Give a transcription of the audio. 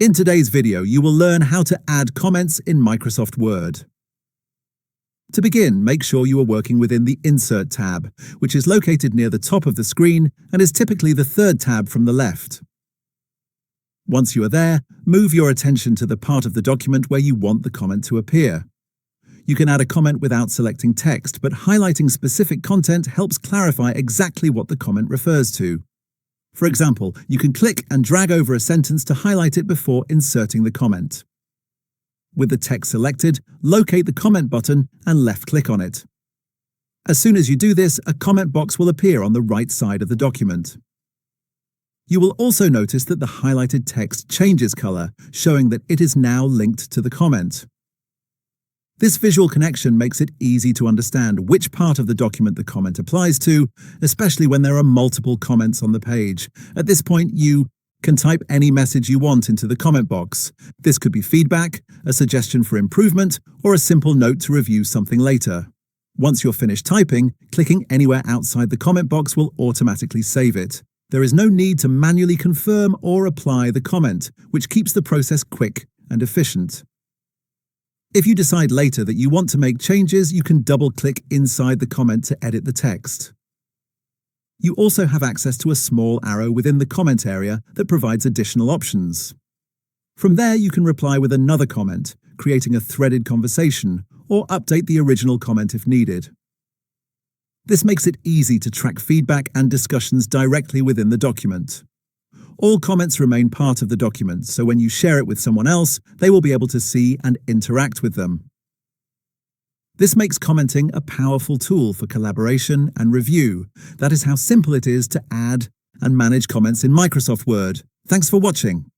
In today's video, you will learn how to add comments in Microsoft Word. To begin, make sure you are working within the Insert tab, which is located near the top of the screen and is typically the third tab from the left. Once you are there, move your attention to the part of the document where you want the comment to appear. You can add a comment without selecting text, but highlighting specific content helps clarify exactly what the comment refers to. For example, you can click and drag over a sentence to highlight it before inserting the comment. With the text selected, locate the comment button and left-click on it. As soon as you do this, a comment box will appear on the right side of the document. You will also notice that the highlighted text changes color, showing that it is now linked to the comment. This visual connection makes it easy to understand which part of the document the comment applies to, especially when there are multiple comments on the page. At this point, you can type any message you want into the comment box. This could be feedback, a suggestion for improvement, or a simple note to review something later. Once you're finished typing, clicking anywhere outside the comment box will automatically save it. There is no need to manually confirm or apply the comment, which keeps the process quick and efficient. If you decide later that you want to make changes, you can double-click inside the comment to edit the text. You also have access to a small arrow within the comment area that provides additional options. From there, you can reply with another comment, creating a threaded conversation, or update the original comment if needed. This makes it easy to track feedback and discussions directly within the document. All comments remain part of the document, so when you share it with someone else, they will be able to see and interact with them. This makes commenting a powerful tool for collaboration and review. That is how simple it is to add and manage comments in Microsoft Word. Thanks for watching.